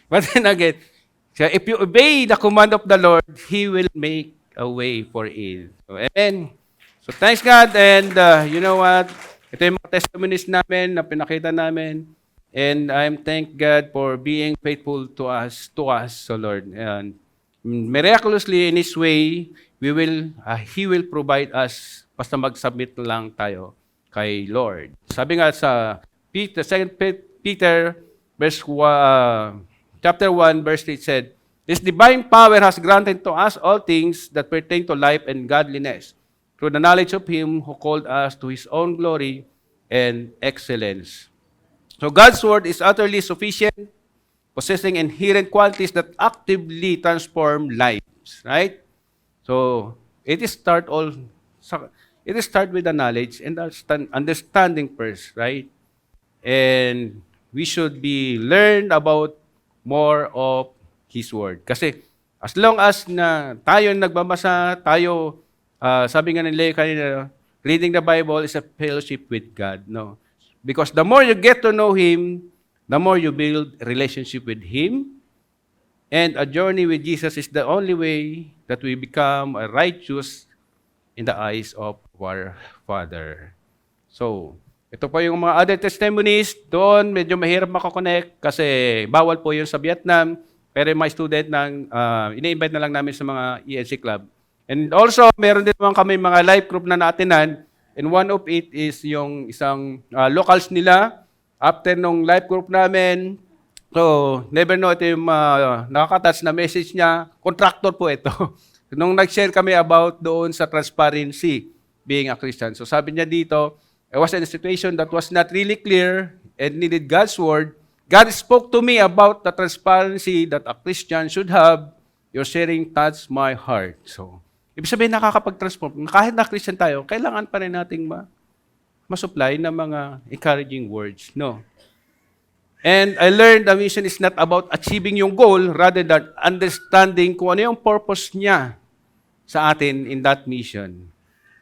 Speaker 1: But then again, so if you obey the command of the Lord, He will make a way for it. So, amen. So thanks God, and you know what? Ito yung mga testimonies namin na pinakita namin. And I'm thank God for being faithful to us, so Lord. And miraculously in His way, He will provide us basta mag-submit lang tayo kay Lord. Sabi nga sa Peter, 2 Peter, chapter 1, verse 3 said, His divine power has granted to us all things that pertain to life and godliness, through the knowledge of Him who called us to His own glory and excellence. So God's Word is utterly sufficient, possessing inherent qualities that actively transform lives, right? So it is start with the knowledge and understanding first, right? And we should be learn about more of His Word. Kasi as long as na tayo nagbabasa, tayo, sabi nga nila kanina, reading the Bible is a fellowship with God. No? Because the more you get to know Him, the more you build a relationship with Him. And a journey with Jesus is the only way that we become a righteous in the eyes of our Father. So, ito po yung mga other testimonies. Doon, medyo mahirap makakonect kasi bawal po yun sa Vietnam. Pero yung mga student, ini-invite na lang namin sa mga ENC Club. And also, meron din naman kami mga live group na naatinan. And one of it is yung isang locals nila. After nung live group namin, so, never know, ito yung nakaka-touch na message niya. Contractor po ito. Nung nag-share kami about doon sa transparency, being a Christian. So sabi niya dito, I was in a situation that was not really clear and needed God's Word. God spoke to me about the transparency that a Christian should have. Your sharing touched my heart. So, ibig sabihin nakakapag-transform. Kahit na Christian tayo, kailangan pa rin nating ma-supply ng mga encouraging words. No? And I learned the mission is not about achieving yung goal, rather than understanding kung ano yung purpose niya sa atin in that mission.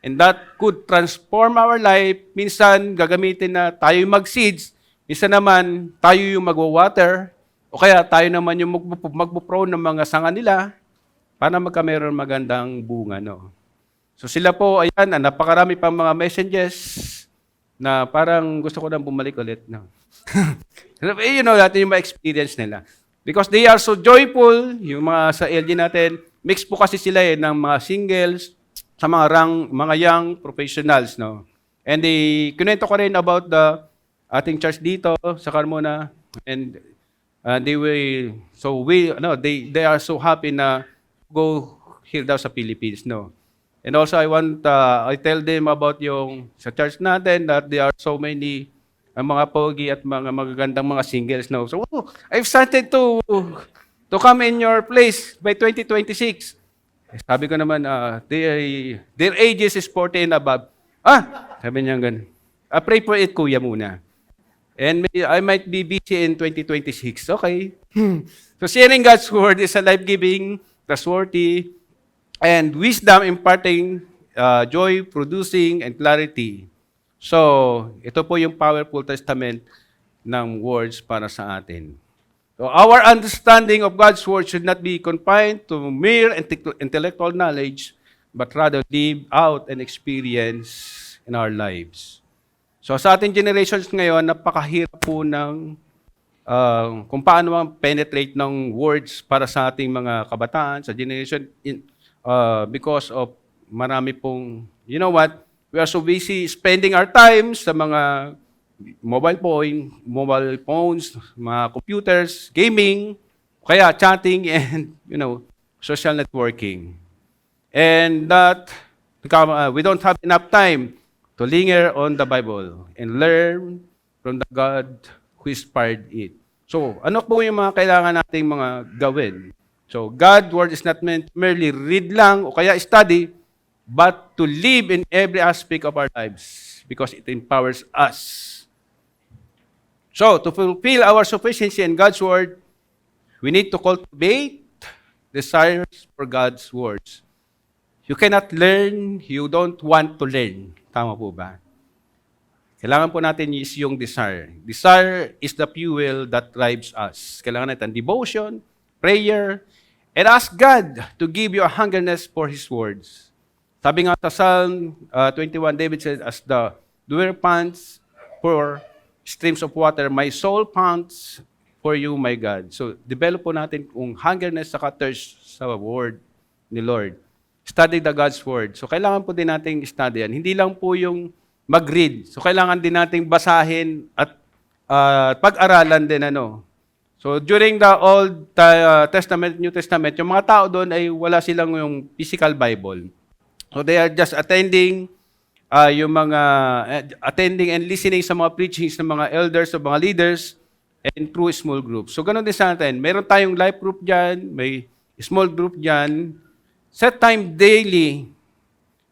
Speaker 1: And that could transform our life. Minsan, gagamitin na tayo yung mag-seeds. Minsan naman, tayo yung mag-water. O kaya tayo naman yung magpo-prone ng mga sanga nila para magkameron magandang bunga. No? So sila po, ayan, napakarami pang mga messages na parang gusto ko nang bumalik ulit. No? You know, natin yung ma-experience nila. Because they are so joyful, yung mga sa LG natin, mix po kasi sila ng mga singles, sa mga young professionals, no. And kunento ko rin about the ating church dito sa Carmona, and they are so happy na go here daw sa Philippines, no. And also I tell them about yung sa church natin that there are so many mga pogi at mga magagandang mga singles, no. So I've started to come in your place by 2026. Sabi ko naman, their ages is 40 and above. Sabi niya ganun. Pray for it, kuya, muna. And I might be busy in 2026. Okay. So sharing God's Word is a life-giving, trustworthy, and wisdom imparting, joy producing, and clarity. So, ito po yung powerful testament ng words para sa atin. So our understanding of God's Word should not be confined to mere intellectual knowledge, but rather live out and experience in our lives. So sa ating generations ngayon, napakahirap po ng kung paano penetrate ng words para sa ating mga kabataan, sa generation, because of marami pong, you know what, we are so busy spending our time sa mga mobile phones, mga computers, gaming, kaya chatting, and, social networking. And that, we don't have enough time to linger on the Bible and learn from the God who inspired it. So, ano po yung mga kailangan nating mga gawin? So, God's Word is not meant to merely read lang o kaya study, but to live in every aspect of our lives because it empowers us. So, to fulfill our sufficiency in God's Word, we need to cultivate desires for God's words. You cannot learn, you don't want to learn. Tama po ba? Kailangan po natin is yung desire. Desire is the fuel that drives us. Kailangan natin devotion, prayer, and ask God to give you a hungerness for His words. Sabi nga sa Psalm 21, David said, as the deer pants for streams of water, my soul pants for you, my God. So, develop po natin kung hungerness sa thirst sa word ni Lord. Study the God's Word. So, kailangan po din nating study yan. Hindi lang po yung mag-read. So, kailangan din nating basahin at pag-aralan din ano. So during the Testament, New Testament, yung mga tao doon ay wala silang yung physical Bible. So they are just attending yung mga attending and listening sa mga preachings ng mga elders o mga leaders and through small groups. So ganun din sa atin. Meron tayong life group dyan, may small group dyan. Set time daily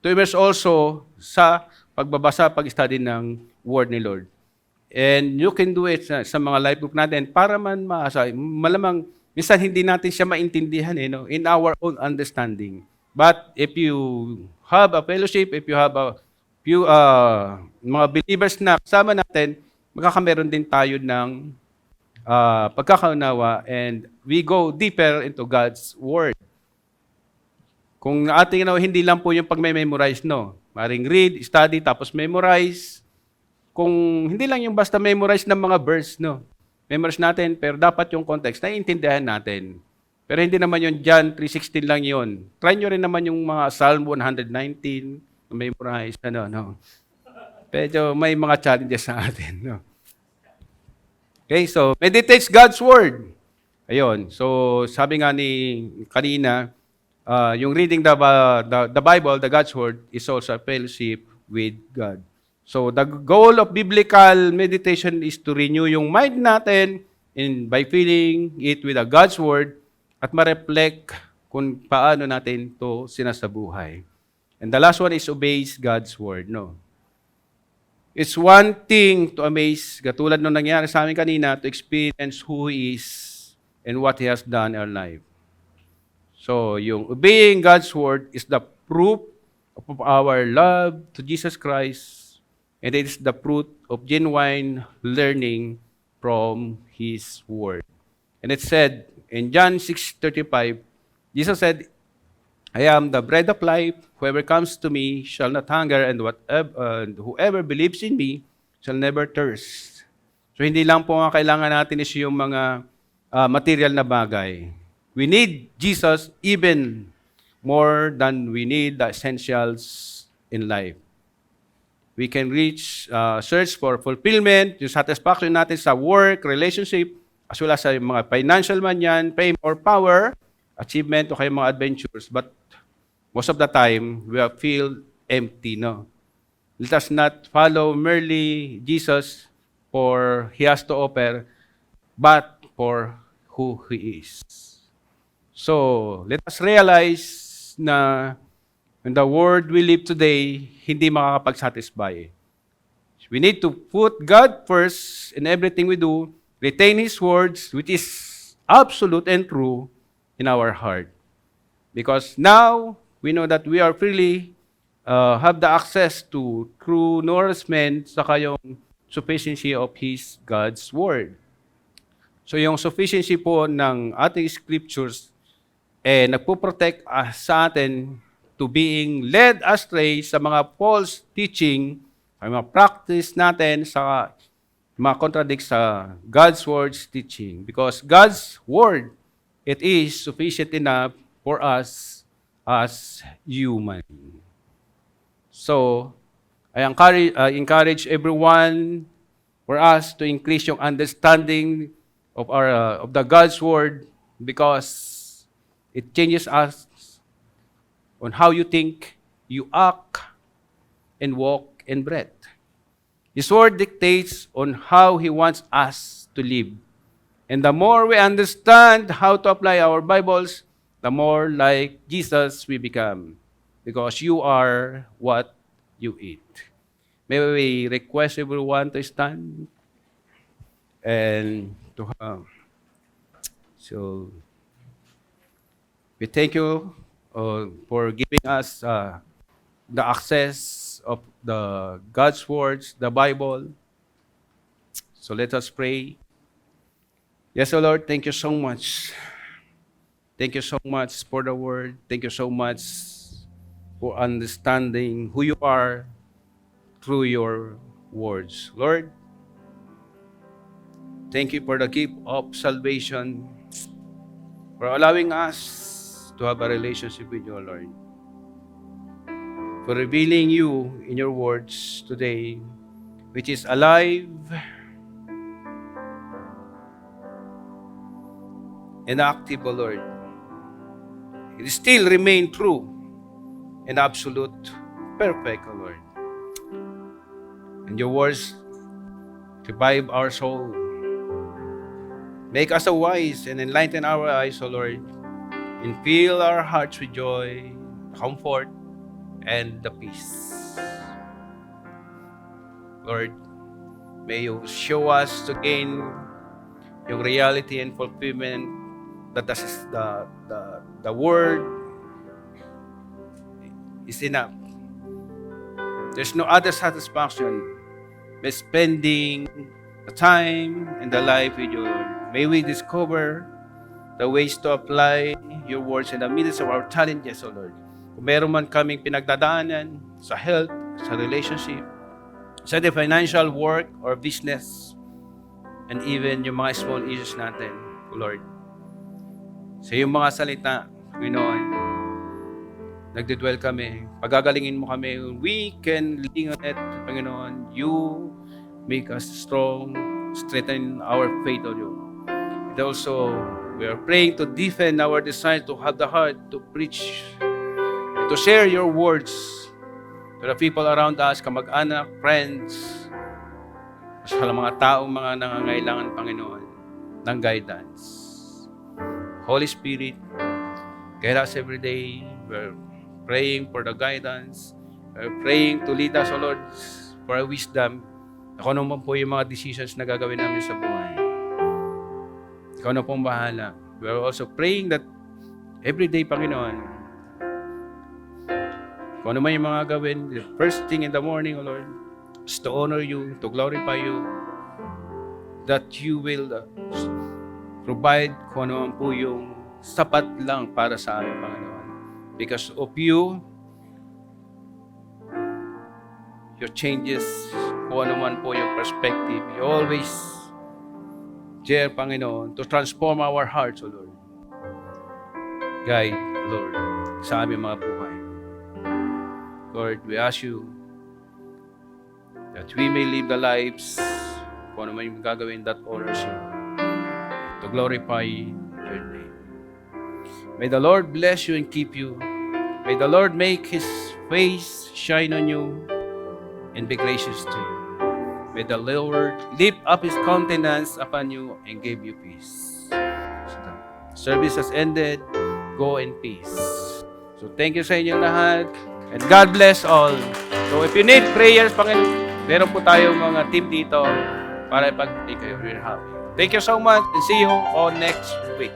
Speaker 1: to immerse also sa pagbabasa, pag-study ng Word ni Lord. And you can do it sa mga life group natin para man malamang minsan hindi natin siya maintindihan no, in our own understanding. But if you have a fellowship, if you have a few mga believers na kasama natin, magkakameron din tayo ng pagkakaunawa and we go deeper into God's Word. Kung ating hindi lang po yung pag-memorize, no. Maring read, study, tapos memorize. Kung hindi lang yung basta memorize ng mga verse, no. Memorize natin, pero dapat yung context, naiintindihan natin. Pero hindi naman yung John 3:16 lang yun. Try nyo rin naman yung mga Psalm 119, memorize, no. Pero may mga challenges sa atin, no. Okay, so meditate God's Word. Ayun, so sabi nga ni kanina, yung reading the Bible, the God's Word, is also a fellowship with God. So the goal of biblical meditation is to renew yung mind natin by filling it with the God's Word at ma-reflect kung paano natin to sinasabuhay. And the last one is obeys God's Word. No? It's one thing to amaze, katulad nung nangyari sa amin kanina, to experience who He is and what He has done in our life. So, yung obeying God's Word is the proof of our love to Jesus Christ, and it is the fruit of genuine learning from His Word. And it said, in John 6:35, Jesus said, I am the bread of life. Whoever comes to me shall not hunger, and whoever believes in me shall never thirst. So, hindi lang po ang kailangan natin is yung mga material na bagay. We need Jesus even more than we need the essentials in life. We can search for fulfillment, yung satisfaction natin sa work, relationship, as well as sa mga financial man yan, fame or power, achievement o kaya mga adventures. But most of the time, we feel empty, no? Let us not follow merely Jesus for He has to offer, but for who He is. So, let us realize na in the world we live today, hindi makakapag-satisfy. We need to put God first in everything we do, retain His words, which is absolute and true, in our heart. Because now, we know that we are freely have the access to true nourishment saka yung sufficiency of His God's Word. So yung sufficiency po ng ating scriptures nagpo-protect sa atin to being led astray sa mga false teaching, sa mga practice natin, sa mga contradict sa God's Word's teaching. Because God's Word, it is sufficient enough for us as human. So, I encourage everyone for us to increase yung understanding of the God's Word because it changes us on how you think, you act, and walk, and breathe. His Word dictates on how He wants us to live. And the more we understand how to apply our Bibles, the more like Jesus we become. Because you are what you eat. May we request everyone to stand and to so we thank you for giving us the access of the God's words, the Bible. So let us pray. Yes, O Lord, thank you so much. Thank you so much for the word. Thank you so much for understanding who you are through your words. Lord, thank you for the gift of salvation, for allowing us to have a relationship with you, Lord. For revealing you in your words today, which is alive, and active, O Lord. It still remain true and absolute, perfect, O Lord. And your words revive our soul. Make us wise and enlighten our eyes, O Lord, and fill our hearts with joy, comfort, and the peace. Lord, may you show us again yung reality and fulfillment that the word is enough. There's no other satisfaction by spending the time and the life with you, Lord. May we discover the ways to apply your words in the midst of our challenges, O Lord. Kung meron man kaming pinagdadaanan sa health, sa relationship, sa the financial work or business, and even yung mga small issues natin, O Lord. Sa iyong mga salita, Panginoon, nagdidwell kami, pagagalingin mo kami, we can lean on it, Panginoon. You make us strong, strengthen our faith on you. And also, we are praying to defend our desire to have the heart to preach and to share your words to the people around us, kamag-anak, friends, sa mga taong mga nangangailangan, Panginoon, ng guidance. Holy Spirit, guide us every day. We're praying for the guidance. We're praying to lead us, O Lord, for wisdom. Ako naman po yung mga decisions na gagawin namin sa buhay. Ikaw na pong bahala. We're also praying that every day, Panginoon, kung ano man yung mga gawin, the first thing in the morning, O Lord, is to honor you, to glorify you, that you will provide kung ano man po yung sapat lang para sa amin, Panginoon. Because of you, your changes, kung ano man po yung perspective, you always dare, Panginoon, to transform our hearts, O Lord. Guide, Lord, sa aming mga buhay. Lord, we ask you that we may live the lives kung ano man yung gagawin that honors you, to glorify your name. May the Lord bless you and keep you. May the Lord make His face shine on you and be gracious to you. May the Lord lift up His countenance upon you and give you peace. So the service has ended. Go in peace. So thank you sa inyong lahat. And God bless all. So if you need prayers, Panginoon, meron po tayong mga team dito para ipag-take kayo. We're happy. Thank you so much and see you all next week.